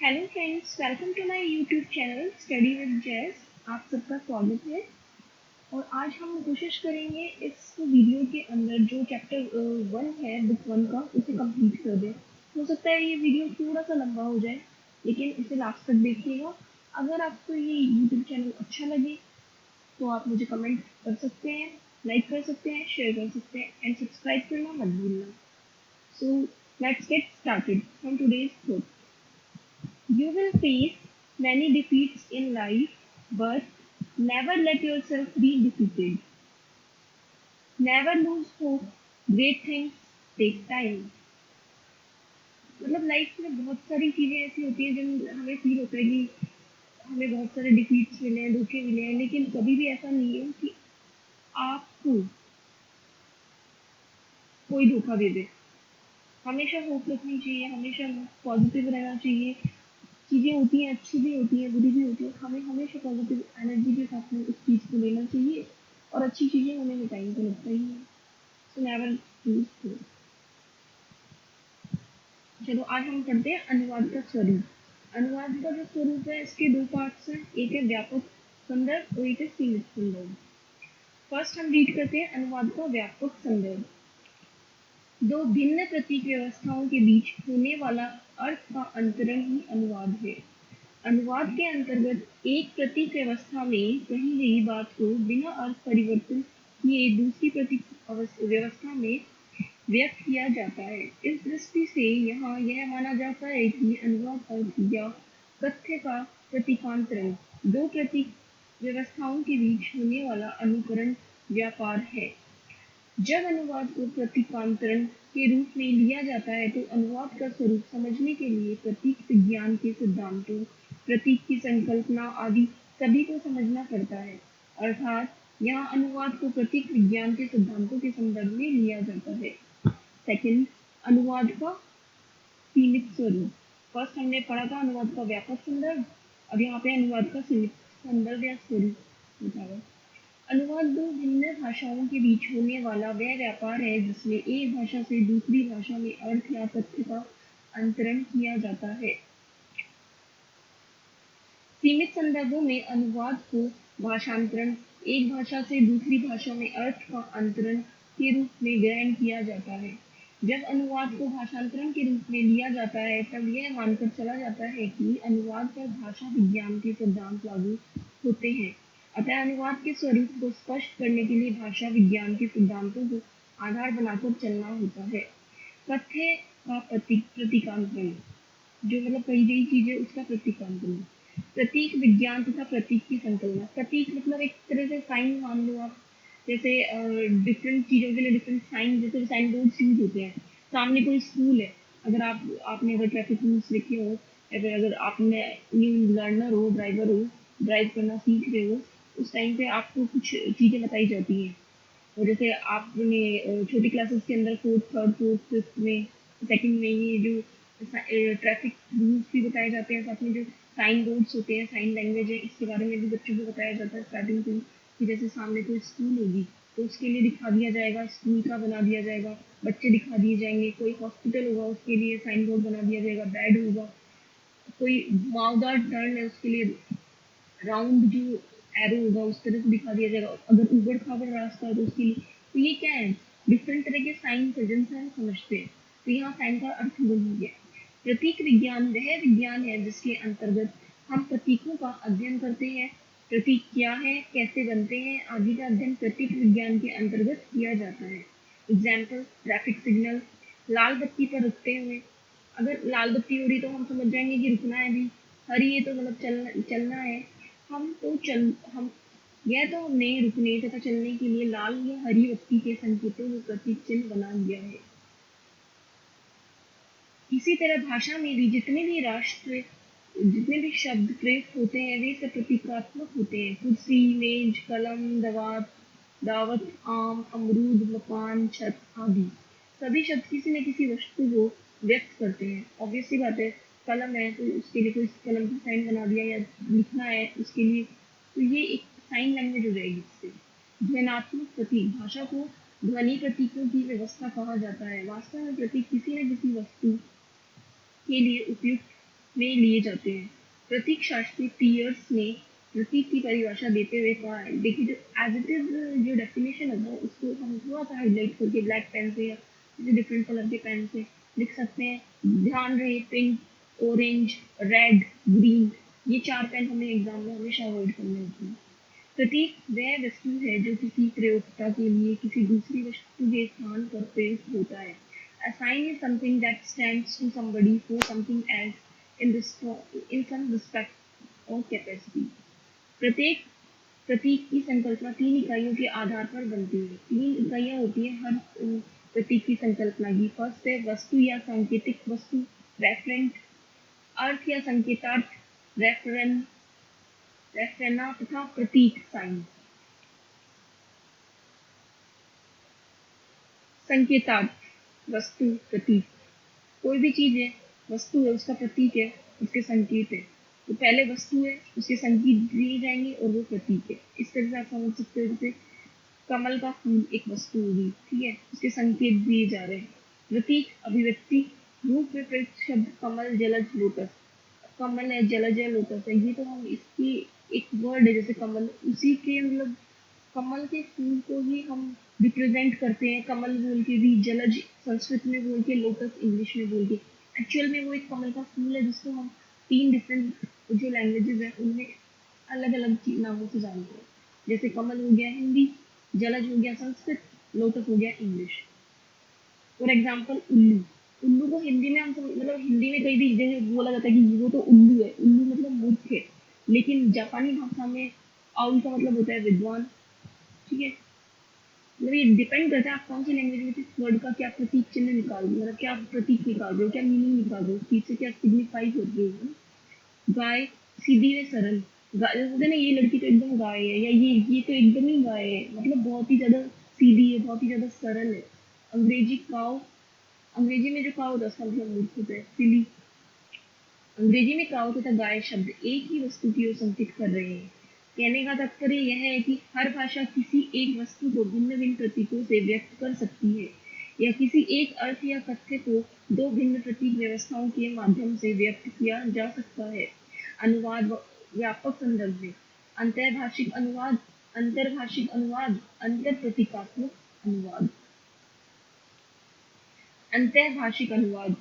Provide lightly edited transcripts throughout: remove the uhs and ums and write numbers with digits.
Hello friends, welcome to my YouTube channel study with Jas. आप सबका स्वागत है। और आज हम कोशिश करेंगे इस वीडियो के अंदर जो चैप्टर 1 है बुक 1 का, उसे कंप्लीट कर दें। हो सकता है ये वीडियो थोड़ा सा लंबा हो जाए, लेकिन इसे लास्ट तक देखिएगा। अगर आपको ये यूट्यूब चैनल अच्छा लगे तो आप मुझे कमेंट कर सकते हैं, लाइक कर सकते हैं, शेयर कर सकते हैं एंड सब्सक्राइब करना मत भूलना। So let's get started from today's topic. You will face many defeats in life, but never let yourself be defeated. Never lose hope. Great things take time. मतलब लाइफ में बहुत सारी चीज़ें ऐसी होती हैं जब हमें फील होता है कि हमें बहुत सारे डिफीट्स मिले हैं, धोखे मिले हैं, लेकिन कभी भी ऐसा नहीं है कि आपको कोई धोखा दे दे। हमेशा होप रखनी चाहिए, हमेशा पॉजिटिव रहना चाहिए। चीज़ें होती हैं, अच्छी भी होती हैं, बुरी भी होती है, हमें हमेशा पॉजिटिव एनर्जी के साथ में उस चीज़ को लेना चाहिए। और अच्छी चीज़ें होने में टाइम तो लगता ही है। So never lose hope. चलो आज हम पढ़ते हैं अनुवाद का स्वरूप। अनुवाद का जो स्वरूप है, इसके दो पार्ट्स हैं, एक है व्यापक संदर्भ और एक है सीमित संदर्भ। फर्स्ट हम रीड करते हैं अनुवाद का व्यापक संदर्भ। दो भिन्न प्रतीक व्यवस्थाओं के बीच होने वाला अर्थ का अंतरण ही अनुवाद है। अनुवाद के अंतर्गत एक प्रतीक व्यवस्था में कही गई बात को बिना अर्थ परिवर्तन किए दूसरी प्रतीक व्यवस्था में व्यक्त किया जाता है। इस दृष्टि से यहाँ यह माना जाता है कि अनुवाद अर्थ या कथ्य का प्रतीकांतरण दो प्रतीक व्यवस्थाओं के बीच होने वाला अनुकरण व्यापार है। जब अनुवाद को प्रतीकांतरण के रूप में लिया जाता है तो अनुवाद का स्वरूप समझने के लिए प्रतीक विज्ञान के सिद्धांतों, प्रतीक की संकल्पना आदि सभी को समझना पड़ता है। अर्थात यहाँ अनुवाद को प्रतीक विज्ञान के सिद्धांतों के संदर्भ में लिया जाता है। सेकंड, अनुवाद का सीमित स्वरूप। फर्स्ट हमने पढ़ा था अनुवाद का व्यापक संदर्भ, अब यहाँ पे अनुवाद का सीमित संदर्भ या स्वरूप बताया। अनुवाद दो भिन्न भाषाओं के बीच होने वाला वह व्यापार है जिसमें एक भाषा से दूसरी भाषा में अर्थ या तथ्य का अंतरण किया जाता है। सीमित संदर्भों में अनुवाद को भाषांतरण, एक भाषा से दूसरी भाषा में अर्थ का अंतरण के रूप में ग्रहण किया जाता है। जब अनुवाद को भाषांतरण के रूप में लिया जाता है तब यह मानकर चला जाता है कि अनुवाद पर भाषा विज्ञान के सिद्धांत लागू होते हैं। अतः अनुवाद के स्वरूप को स्पष्ट करने के लिए भाषा विज्ञान के सिद्धांतों को आधार बनाकर चलना होता है। कथ्य का प्रतीकांतरण, जो मतलब कही गई चीज है उसका प्रतीकांतरण। प्रतीक विज्ञान तथा प्रतीक की संकल्पना। प्रतीक मतलब एक तरह से साइन मान लो आप, जैसे डिफरेंट चीज़ों के लिए डिफरेंट साइन, जैसे साइन बोर्ड यूज होते हैं। सामने कोई स्कूल है, अगर आपने अगर ट्रैफिक रूल्स देखे हो, अगर आपने न्यू लर्नर हो, ड्राइवर हो, ड्राइव करना सीख रहे हो, उस टाइम पे आपको कुछ चीज़ें बताई जाती हैं। और जैसे आपने छोटी क्लासेस के अंदर फोर्थ, थर्ड, फोर्थ, फिफ्थ में, सेकंड में ये जो ट्रैफिक रूल्स भी बताए जाते हैं, साथ में जो साइन बोर्ड्स होते हैं, साइन लैंग्वेज है, इसके बारे में भी बच्चों को बताया जाता है स्टार्टिंग से कि जैसे सामने कोई स्कूल होगी तो उसके लिए दिखा दिया जाएगा, स्कूल का बना दिया जाएगा, बच्चे दिखा दिए जाएंगे। कोई हॉस्पिटल होगा उसके लिए साइन बोर्ड बना दिया जाएगा, बेड होगा। कोई घुमावदार टर्न है उसके लिए राउंड जो एरो होगा उस तरह से दिखा दिया जाएगा। अगर ऊबड़ खाबड़ रास्ता है तो उसके लिए, तो ये क्या है, डिफरेंट तरह के साइन से जिनसे हम समझते हैं। तो यहाँ साइन का अर्थ वही है। प्रतीक विज्ञान वह विज्ञान है जिसके अंतर्गत हम प्रतीकों का अध्ययन करते हैं। प्रतीक क्या है, कैसे बनते हैं आदि का अध्ययन प्रतीक विज्ञान के अंतर्गत किया जाता है। एग्जाम्पल, ट्रैफिक सिग्नल, लाल बत्ती पर रुकते हुए। अगर लाल बत्ती हो रही तो हम समझ जाएंगे कि रुकना है भी, हरी है तो मतलब चलना है। हम यह तो हमने रुकने तथा चलने के लिए लाल या हरी बत्ती के संकेतों में प्रतीक चिन्ह बना दिया है। इसी तरह भाषा में भी जितने भी शब्द प्रयुक्त होते हैं वे सब प्रतीकात्मक होते हैं। कुर्सी, मेज, कलम, दावत, आम, अमरूद, मकान, छत आदि सभी शब्द किसी न किसी वस्तु को व्यक्त करते हैं। ऑब्वियसली बात है, कलम है तो उसके लिए कोई कलम का साइन बना दिया, या लिखना है उसके लिए, तो ये एक साइन लैंग्वेज हो जाएगी इससे। ध्वन्यात्मक प्रतीक, भाषा को ध्वनि प्रतीकों की व्यवस्था कहा जाता है। वास्तव में प्रतीक किसी न किसी वस्तु के लिए उपयुक्त में लिए जाते हैं। प्रतीक शास्त्री पियर्स ने प्रतीक की परिभाषा देते हुए कहा है, देखिए जो एज इट इज जो डेफिनेशन है वो उसको हम थोड़ा सा हाईलाइट करके ब्लैक पेन से या किसी डिफरेंट कलर के पेन से लिख सकते हैं। ध्यान रहे पिंक, ऑरेंज, रेड, ग्रीन, ये 4 पेन हमें एग्जाम में हमेशा अवॉइड करने होते हैं। प्रतीक वह वस्तु है जो किसी प्रयोक्ता के लिए किसी दूसरी वस्तु के स्थान पर प्रयुक्त होता है। A sign is something that stands to somebody for something else in some respect or capacity. प्रत्येक प्रतीक की संकल्पना 3 इकाइयों के आधार पर बनती है। 3 इकाइयाँ होती हैं हर प्रतीक की संकल्पना की। फर्स्ट है वस्तु या सांकेतिक वस्तु, रेफरेंट, अर्थ या संकेतार्थ, रेफरेन रेफरेना तथा प्रतीक साइन। संकेतार्थ वस्तु, प्रतीक, कोई भी चीज है, वस्तु है, उसका प्रतीक है, उसके संकेत है। तो पहले वस्तु है, उसके संकेत दिए जाएंगे और वो प्रतीक है। इस तरह से आप समझ सकते हो, जैसे कमल का फूल एक वस्तु होगी, ठीक है, उसके संकेत दिए जा रहे हैं। प्रतीक अभिव्यक्ति, रूप में प्रयुक्त शब्द कमल, जलज, लोटस। कमल है, जलज है, लोटस है, ये तो हम इसकी एक वर्ड है जैसे कमल, उसी के मतलब कमल के फूल को ही हम रिप्रेजेंट करते हैं, कमल बोल के भी, जलज संस्कृत में बोल के, लोटस इंग्लिश में बोल के। एक्चुअल में वो एक कमल का फूल है जिसको हम 3 डिफरेंट जो लैंग्वेजेस हैं उनमें अलग अलग नामों से जानते हैं। जैसे कमल हो गया हिंदी, जलज हो गया संस्कृत, लोटस हो गया इंग्लिश। फॉर एग्जाम्पल उल्लू, उल्लू को हिंदी में हम मतलब हिंदी में कई भी जगह बोला जाता है कि वो तो उल्लू है, उल्लू मतलब मूर्ख है, लेकिन जापानी भाषा में आउल का मतलब होता है विद्वान, ठीक है। मतलब ये डिपेंड करता है आप कौन सी लैंग्वेज में किस वर्ड का क्या प्रतीक चिन्ह निकाल रहे हो, मतलब क्या प्रतीक निकाल रहे हो, क्या मीनिंग निकाल रहे हो, उस चीज से क्या सिग्निफाई कर रहे हो। गाय सीधी व सरल, गाय जैसे ना ये लड़की तो एकदम गाय है, या ये तो एकदम ही गाय है, मतलब बहुत ही ज्यादा सीधी है, बहुत ही ज्यादा सरल है। अंग्रेजी काव, अंग्रेजी में जो काव होता है उसका मतलब मूर्ख होता है, सिली। अंग्रेजी में काव तथा गाय शब्द एक ही वस्तु की ओर संकेत कर रहे हैं। कहने का तात्पर्य यह है कि हर भाषा किसी एक वस्तु को भिन्न भिन्न प्रतीकों से व्यक्त कर सकती है, या किसी एक अर्थ या तथ्य को 2 भिन्न प्रतीक व्यवस्थाओं के माध्यम से व्यक्त किया जा सकता है। अनुवाद व्यापक संदर्भ में अंतर्भाषिक अनुवाद, अंतर्भाषिक अनुवाद, अंतर प्रतीकात्मक अनुवाद। अंतर्भाषिक अनुवाद,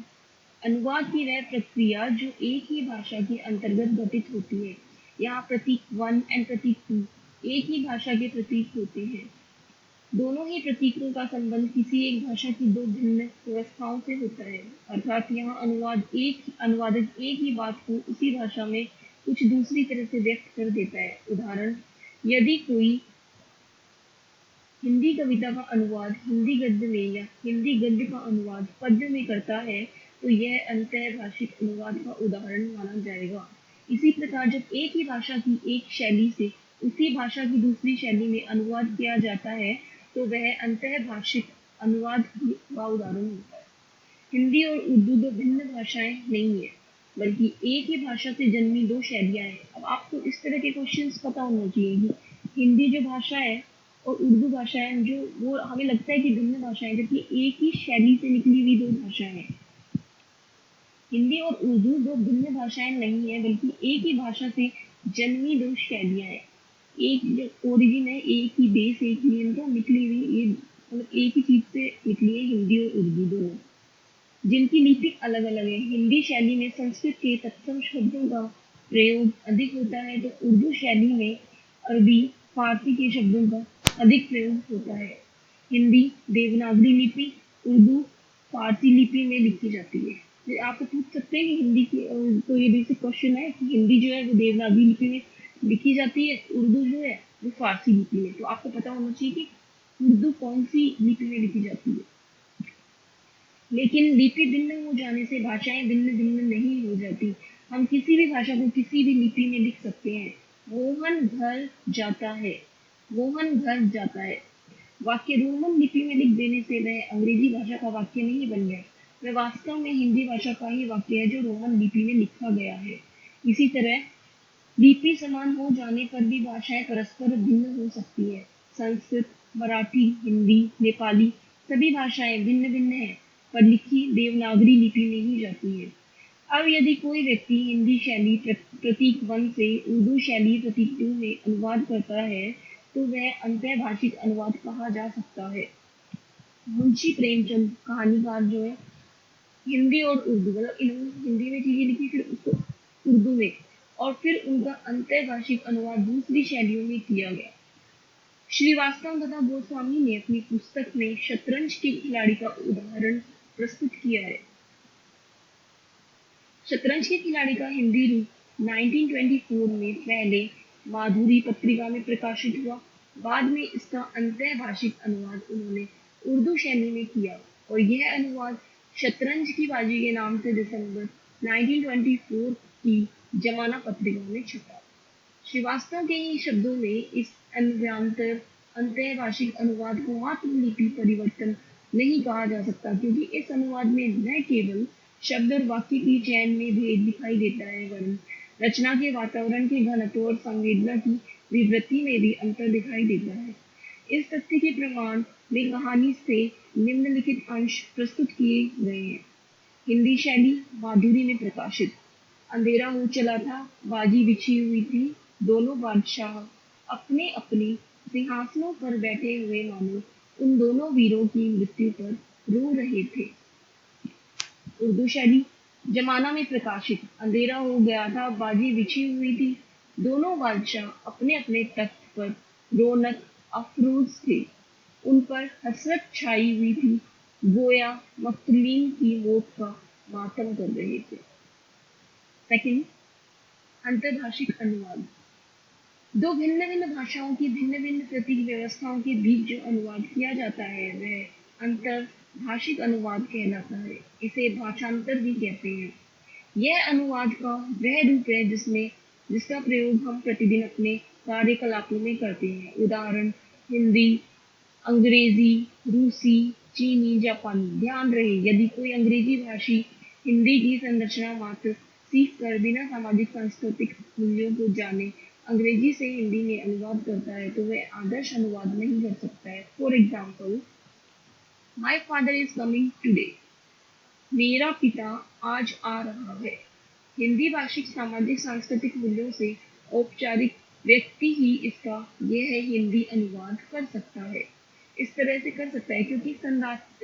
अनुवाद की वह प्रक्रिया जो एक ही भाषा के अंतर्गत घटित होती है। यहाँ प्रतीक 1 एंड प्रतीक 2 एक ही भाषा के प्रतीक होते हैं। दोनों ही प्रतीकों का संबंध किसी एक भाषा की 2 भिन्न व्यवस्थाओं से होता है। अर्थात यहाँ अनुवादक एक ही बात को उसी भाषा में कुछ दूसरी तरह से व्यक्त कर देता है। उदाहरण, यदि कोई हिंदी कविता का अनुवाद हिंदी गद्य में या हिंदी गद्य का अनुवाद पद्य में करता है तो यह अंतर्भाषिक अनुवाद का उदाहरण माना जाएगा। इसी प्रकार जब एक ही भाषा की एक शैली से उसी भाषा की दूसरी शैली में अनुवाद किया जाता है तो वह अंतर्भाषिक अनुवाद का उदाहरण होता है। हिंदी और उर्दू 2 भिन्न भाषाएं नहीं है, बल्कि एक ही भाषा से जन्मी 2 शैलियां हैं। अब आपको इस तरह के क्वेश्चंस पता होना चाहिए कि हिंदी जो भाषा है और उर्दू भाषा है, जो वो हमें लगता है कि भिन्न भाषाएं, जबकि एक ही शैली से निकली हुई 2 भाषाएं हैं। हिंदी और उर्दू 2 भिन्न भाषाएं नहीं है, बल्कि एक ही भाषा से जन्मी 2 शैलियां हैं। एक जो ओरिजिन है, एक ही बेस, एक ही इनका निकली हुई, ये मतलब एक ही चीज से निकली है हिंदी और उर्दू दोनों, जिनकी लिपि अलग अलग है। हिंदी शैली में संस्कृत के तत्सम शब्दों का प्रयोग अधिक होता है, तो उर्दू शैली में अरबी, फारसी के शब्दों का अधिक प्रयोग होता है। हिंदी देवनागरी लिपि, उर्दू फारसी लिपि में लिखी जाती है। ये आपको पूछ सकते हैं कि हिंदी की तो ये बेसिक क्वेश्चन है कि हिंदी जो है वो देवनागरी लिपि में लिखी जाती है, उर्दू जो है वो फारसी लिपि में। तो आपको पता होना चाहिए कि उर्दू कौन सी लिपि में लिखी जाती है। लेकिन लिपि भिन्न हो जाने से भाषाएं भिन्न भिन्न नहीं हो जाती। हम किसी भी भाषा को किसी भी लिपि में लिख सकते हैं। मोहन घर जाता है, मोहन घर जाता है। वाक्य रोमन लिपि में लिख देने से वह अंग्रेजी भाषा का वाक्य नहीं बन गया, वह वास्तव में हिंदी भाषा का ही वाक्य है जो रोमन लिपि में लिखा गया है। इसी तरह लिपि समान हो जाने पर भी भाषाएं परस्पर भिन्न हो सकती है। संस्कृत, मराठी, हिंदी, नेपाली सभी भाषाएं भिन्न भिन्न हैं, पर लिखी देवनागरी लिपि में ही जाती है। अब यदि कोई व्यक्ति हिंदी शैली प्रतीक 1 से उर्दू शैली प्रतीक 2 में अनुवाद करता है तो वह अंतःभाषिक अनुवाद कहा जा सकता है। मुंशी प्रेमचंद कहानीकार जो है हिंदी और उर्दू मतलब इन्होंने हिंदी में चीजें लिखी फिर उसको उर्दू में और फिर उनका अंतःभाषिक अनुवाद दूसरी शैलियों में किया गया। श्रीवास्तव तथा गोस्वामी ने अपनी पुस्तक में शतरंज के खिलाड़ी का उदाहरण प्रस्तुत किया है। शतरंज के खिलाड़ी का हिंदी रूप 1924 में पहले माधुरी पत्रिका में प्रकाशित हुआ। बाद में इसका अंतःभाषिक अनुवाद उन्होंने उर्दू शैली में किया और यह अनुवाद शतरंज की बाजी के नाम से दिसंबर 1924 की जमाना पत्रिका में छपा। श्रीवास्तव के ही शब्दों में इस अन्वयांतर अंतःभाषिक अनुवाद को मात्र लिपि परिवर्तन नहीं कहा जा सकता क्योंकि इस अनुवाद में न केवल शब्द और वाक्य की चयन में भेद दिखाई देता है वरन रचना के वातावरण के घनत्व और संवेदना की विवृत्ति में भी अंतर दिखाई देता है। इस तथ्य के प्रमाण में कहानी से निम्नलिखित अंश प्रस्तुत किए गए हैं। हिंदी शैली माधुरी में प्रकाशित। अंधेरा हो चला था, बाजी बिछी हुई थी, दोनों बादशाह अपने अपने सिंहासनों पर बैठे हुए मानो उन दोनों वीरों की मृत्यु पर रो रहे थे। उर्दू शैली जमाना में प्रकाशित। अंधेरा हो गया था, बाजी बिछी हुई थी, दोनों बादशाह अपने अपने तख्त पर रौनक अफरोज थे, उन पर हसरत छाई हुई थी, गोया मक्तूलीन की मौत का मातम कर रहे थे। सेकंड, अंतर्भाषिक अनुवाद। दो भिन्न भिन्न भाषाओं की भिन्न भिन्न प्रतीक व्यवस्थाओं के बीच जो अनुवाद किया जाता है वह अंतर्भाषिक अनुवाद कहलाता है। इसे भाषांतर भी कहते हैं। यह अनुवाद का वह रूप है जिसका प्रयोग हम प्रतिदिन अपने कार्यकलापों में करते हैं। उदाहरण हिंदी, अंग्रेजी, रूसी, चीनी, जापानी। ध्यान रहे यदि कोई अंग्रेजी भाषी हिंदी की संरचना मात्र सीख कर बिना सामाजिक सांस्कृतिक मूल्यों को जाने अंग्रेजी से हिंदी में अनुवाद करता है तो वह आदर्श अनुवाद नहीं कर सकता है। For example, my father is coming today. मेरा पिता आज आ रहा है। हिंदी भाषिक सामाजिक सांस्कृतिक मूल्यों से औपचारिक व्यक्ति ही इसका यह हिंदी अनुवाद कर सकता है। इस तरह से कर सकता है क्योंकि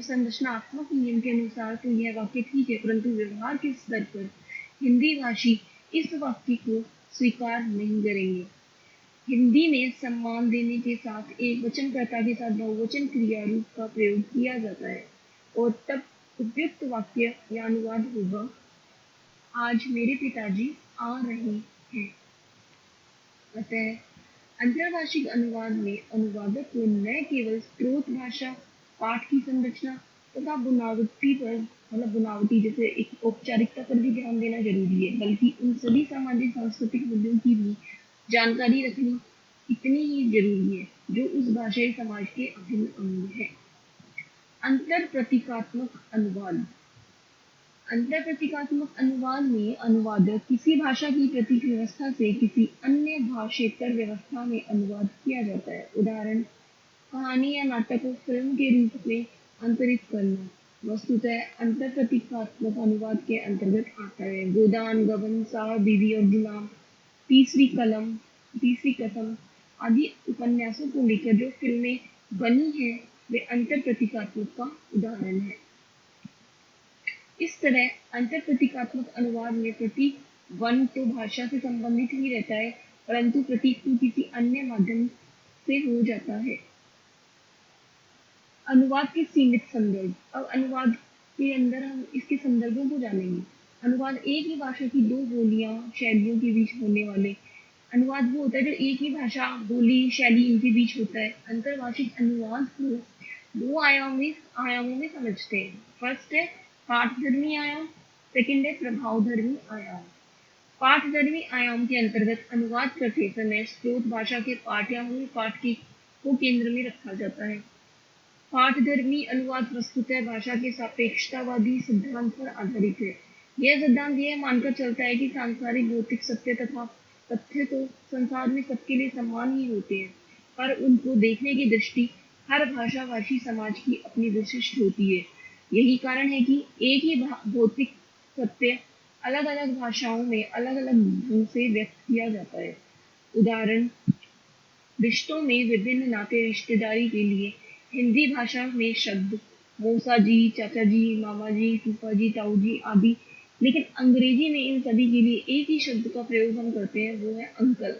संरचनात्मक नियम के अनुसार तो यह वाक्य ठीक है परंतु व्यवहार के स्तर पर हिंदी भाषी इस वाक्य को स्वीकार नहीं करेंगे। हिंदी में सम्मान देने के साथ एक वचनकर्ता के साथ बहुवचन क्रिया रूप का प्रयोग किया जाता है और तब उपयुक्त वाक्य या अनुवाद होगा, आज मेरे पिताजी आ रहे हैं। अतः अंतर्भाषिक अनुवाद में अनुवादक को न केवल स्रोत भाषा, पाठ की संरचना तथा बुनावटी जैसे एक औपचारिकता पर भी ध्यान देना जरूरी है बल्कि उन सभी सामाजिक सांस्कृतिक मूल्यों की भी जानकारी रखनी इतनी ही जरूरी है जो उस भाषाई समाज के अभिन्न अंग है। अंतर प्रतीकात्मक अनुवाद। अंतर प्रतीकात्मक अनुवाद में अनुवादक किसी भाषा की प्रतीक व्यवस्था से किसी अन्य भाषेतर व्यवस्था में अनुवाद किया जाता है। उदाहरण, कहानी या नाटक को फिल्म के रूप में अंतरित करना वस्तुतः अंतर प्रतीकात्मक अनुवाद के अंतर्गत आता है। गोदान, गबन, साहब, बीवी और गुलाम, तीसरी कसम आदि उपन्यासों को लेकर जो फिल्में बनी है वे अंतर प्रतीकात्मक का उदाहरण है। इस तरह अंतर प्रतीकात्मक अनुवाद में प्रतीक 1 तो भाषा से संबंधित ही रहता है परंतु प्रतीक 2 किसी अन्य माध्यम से हो जाता है। अनुवाद के सीमित संदर्भ। अब अनुवाद के अंदर हम इसके संदर्भों को जानेंगे। अनुवाद एक ही भाषा की दो बोलियां शैलियों के बीच होने वाले अनुवाद वो होता है जो एक ही भाषा बोली शैली इनके बीच होता है। अंतर्भाषिक अनुवाद को दो आयामों में समझते हैं। फर्स्ट है पाठधर्मी आयाम, सेकंड है प्रभावधर्मी आयाम। पाठधर्मी आयाम के अंतर्गत अनुवाद करते समय स्रोत भाषा के पाठ या मूल पाठ को केंद्र में रखा जाता है। पाठधर्मी अनुवाद वस्तुतः भाषा के सापेक्षतावादी सिद्धांत पर आधारित है। यह सिद्धांत यह मानकर चलता है कि सांसारिक भौतिक सत्य तथा तथ्य तो संसार में सबके लिए समान ही होते हैं पर उनको देखने की दृष्टि हर भाषाभाषी समाज की अपनी विशिष्ट होती है। यही कारण है कि एक ही भौतिक सत्य अलग अलग भाषाओं में अलग अलग ढंग से व्यक्त किया जाता है। उदाहरण, रिश्तों में विभिन्न नाते रिश्तेदारी के लिए हिंदी भाषा में शब्द मौसा जी, चाचा जी, मामा जी, फूफा जी, ताऊ जी आदि, लेकिन अंग्रेजी में इन सभी के लिए एक ही शब्द का प्रयोग हम करते हैं, वो है अंकल।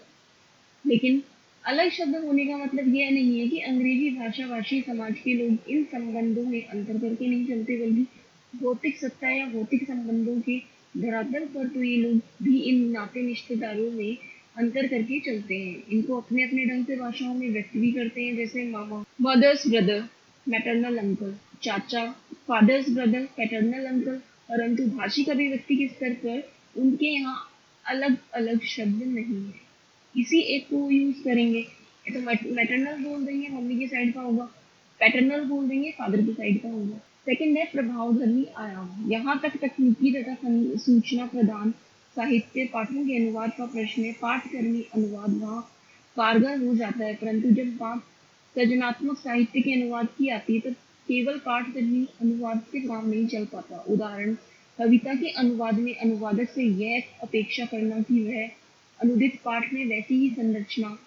लेकिन अलग शब्द होने का मतलब यह नहीं है कि अंग्रेजी भाषा भाषी समाज के लोग इन संबंधों में अंतर करके नहीं चलते, बल्कि भौतिक सत्ता या भौतिक संबंधों के धरातल पर तो ये लोग भी इन नाते रिश्तेदारों में अंतर करके चलते हैं। इनको अपने अपने ढंग से भाषाओं में व्यक्त भी करते हैं, जैसे मामा मदर्स ब्रदर, मैटरनल अंकल, चाचा फादर्स ब्रदर, पैटर्नल अंकल। परंतु भाषिक अभिव्यक्ति के स्तर पर उनके यहाँ अलग अलग शब्द नहीं है, इसी एक को यूज करेंगे। ये तो मैटरनल बोल देंगे मम्मी की साइड का होगा, पैटर्नल बोल देंगे फादर की साइड का होगा। सेकंड है प्रभावधर्मी आयाम। यहाँ तक तकनीकी तथा सूचना प्रदान साहित्य पाठों के अनुवाद का प्रश्न है। पाठकर्मी अनुवाद वहाँ कारगर हो जाता है, परंतु जब बात सृजनात्मक साहित्य के अनुवाद की आती है तो केवल पाठकर्मी अनुवाद से काम नहीं चल पाता। उदाहरण, कविता के अनुवाद में अनुवादक से यह अपेक्षा करना कि वह अनुदित पाठ में वैसी ही संरचना,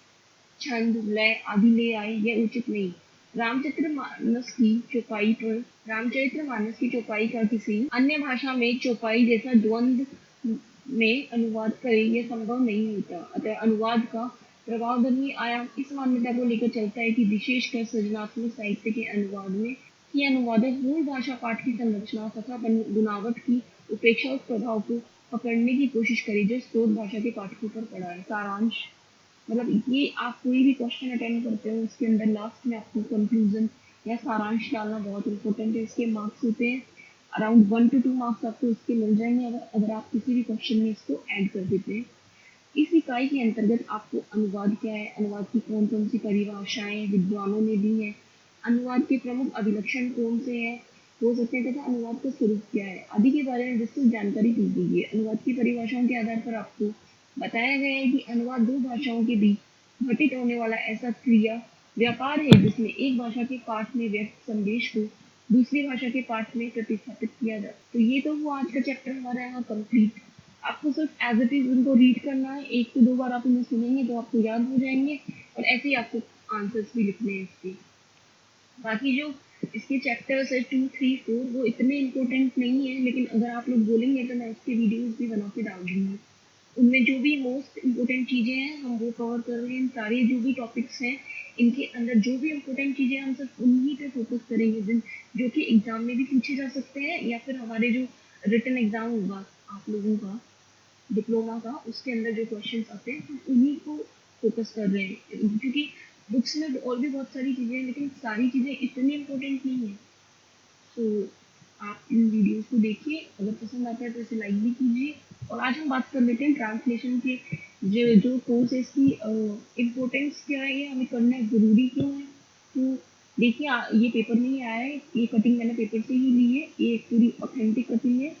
छंद, लय आदि ले आए, यह उचित नहीं। रामचरितमानस की चौपाई पर रामचरितमानस की चौपाई का किसी अन्य भाषा में चौपाई जैसा द्वंद्व में अनुवाद करे, यह संभव नहीं होता। अतः अनुवाद का प्रभावधर्मी आयाम इस मान्यता को लेकर चलता है कि विशेषकर सृजनात्मक साहित्य के अनुवाद में कि अनुवादक मूल भाषा पाठ की संरचना तथा बुनावट की उपेक्षा उस प्रभाव को पकड़ने की कोशिश करे जो स्रोत भाषा के पाठकों पर पड़ा है। सारांश, मतलब ये आप कोई भी क्वेश्चन अटेंड करते हो उसके अंदर लास्ट में आपको कंक्लूजन या सारांश डालना बहुत इंपॉर्टेंट है। इसके मार्क्स होते हैं अराउंड 1 to 2 मार्क्स आपको इसके मिल जाएंगे अगर आप किसी भी क्वेश्चन में इसको ऐड कर देते हैं। इस इकाई के अंतर्गत आपको अनुवाद क्या है, अनुवाद की कौन कौन सी परिभाषाएं विद्वानों ने दी हैं, अनुवाद के प्रमुख अभिलक्षण कौन से हैं हो सकते हैं तथा अनुवाद का स्वरूप क्या है आदि के बारे में विस्तृत जानकारी दी गई है। अनुवाद की परिभाषाओं के आधार पर आपको बताया गया है कि अनुवाद दो भाषाओं के बीच घटित होने वाला ऐसा क्रिया व्यापार है जिसमें एक भाषा के पाठ में व्यक्त संदेश को दूसरी भाषा के पाठ में प्रतिस्थापित किया जाता है। तो ये तो हुआ आज का चैप्टर हमारा यहाँ कंप्लीट। आपको सिर्फ एज इट इज उनको रीड करना है, 1 से 2 बार आप उन्हें सुनेंगे तो आपको याद हो जाएंगे और ऐसे ही आपको आंसर्स भी लिखने हैं इसके। बाकी जो इसके चैप्टर्स है 2, 3, 4 वो इतने इम्पोर्टेंट नहीं है, लेकिन अगर आप लोग बोलेंगे तो मैं उसके वीडियोस भी बना के डाल दूंगी। उनमें जो भी मोस्ट इम्पोर्टेंट चीज़ें हैं हम वो कवर कर रहे हैं। सारे जो भी टॉपिक्स हैं इनके अंदर जो भी इम्पोर्टेंट चीज़ें हम सिर्फ उन्हीं पे फोकस करेंगे जो कि एग्जाम में भी पूछे जा सकते हैं या फिर हमारे जो रिटन एग्जाम होगा आप लोगों का डिप्लोमा का उसके अंदर जो क्वेश्चंस आते हैं हम उन्हीं को फोकस कर रहे हैं, क्योंकि बुक्स में और भी बहुत सारी चीज़ें हैं लेकिन सारी चीज़ें इतनी इम्पोर्टेंट नहीं है। तो आप इन वीडियोस को देखिए, अगर पसंद आता है तो इसे लाइक भी कीजिए। और आज हम बात कर लेते हैं ट्रांसलेशन के जो जो कोर्स है इसकी इम्पोर्टेंस क्या है, ये हमें करना ज़रूरी क्यों है। तो देखिए ये पेपर में ही आया है, ये कटिंग मैंने पेपर से ही ली है, ये एक पूरी ऑथेंटिक कटिंग है।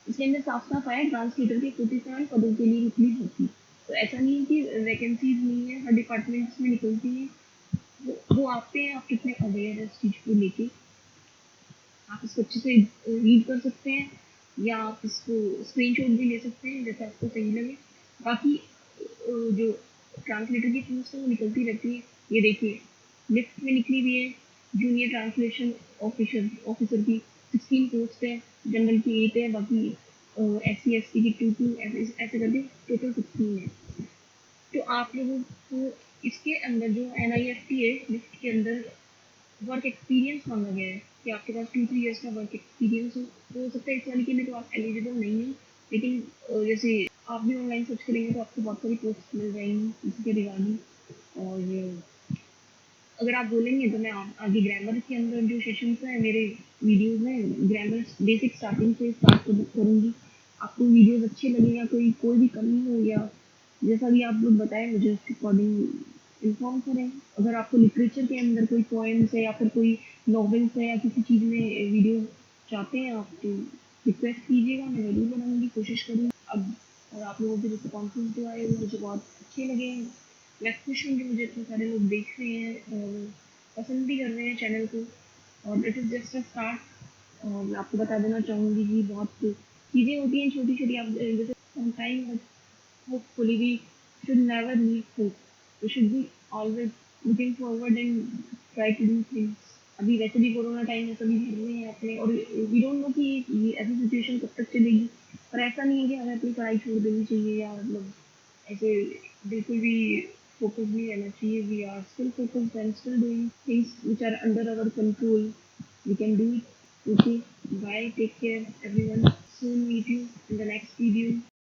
इसके अंदर साफ साफ आया ट्रांसलेटर के 47 पदों के लिए निकली भर्ती। तो ऐसा नहीं है कि वैकेंसीज नहीं है, हर डिपार्टमेंट्स में निकलती हैं। वो आते हैं, आप कितने अवेयर है इस चीज़ को लेके, आप इसको अच्छे से रीड कर सकते हैं या आप इसको स्क्रीनशॉट भी ले सकते हैं जैसा आपको सही लगे। बाकी जो ट्रांसलेटर की पोस्ट है वो निकलती रहती है। ये देखिए लिस्ट में निकली हुई है, जूनियर ट्रांसलेशन ऑफिसर की 16 पोस्ट है, जनरल की 8 है, बाकी SC ST की 2 ऐसे करके टोटल 16 है। तो आप लोगों को इसके अंदर जो NIFT है लिस्ट के अंदर वर्क एक्सपीरियंस मांगा गया है कि आपके पास 2-3 ईयर्स का वर्क एक्सपीरियंस हो सकता है इस वाले के लिए तो आप एलिजिबल नहीं हो, लेकिन जैसे आप भी ऑनलाइन सर्च करेंगे तो आपको बहुत सारी पोस्ट मिल जाएंगी इसके रिगार्डिंग। और अगर आप बोलेंगे तो मैं आगे ग्रामर के अंदर जो सेशंस हैं मेरे वीडियोस में ग्रामर बेसिक स्टार्टिंग से स्टार्ट करूँगी। आपको वीडियोस अच्छे लगे या कोई कोई भी कमी हो या जैसा भी आप लोग बताएं मुझे उसके अकॉर्डिंग इन्फॉर्म करें। अगर आपको लिटरेचर के अंदर कोई पोएम्स है या फिर कोई नॉवेल्स है या किसी चीज़ में वीडियो चाहते हैं आप तो रिक्वेस्ट कीजिएगा, मैं ज़रूर बनाऊँगी, कोशिश करूँगी। अब और आप लोगों के रिस्पॉन्सेज जो आए वो मुझे बहुत अच्छे लगे हैं। मैं खुश हूँ कि मुझे इतने सारे लोग देख रहे हैं और पसंद भी कर रहे हैं चैनल को। और it is just a start. और मैं आपको बता देना चाहूँगी कि बहुत चीज़ें होती हैं छोटी-छोटी, आप जैसे sometime hopefully we should never lose hope. We should be always looking forward and try to do things. अभी वैसे भी कोरोना टाइम है, सभी घर में हैं अपने, और वी डोंट नो कि ये ऐसी सिचुएशन कब तक चलेगी। पर ऐसा नहीं है कि हमें अपनी पढ़ाई छोड़ देनी चाहिए, या मतलब ऐसे बिल्कुल भी फोकस नहीं रहना चाहिए। We are still focused and still doing things which are under our control. We can do it. Okay. Bye. Take care, everyone. Soon meet you in the next video.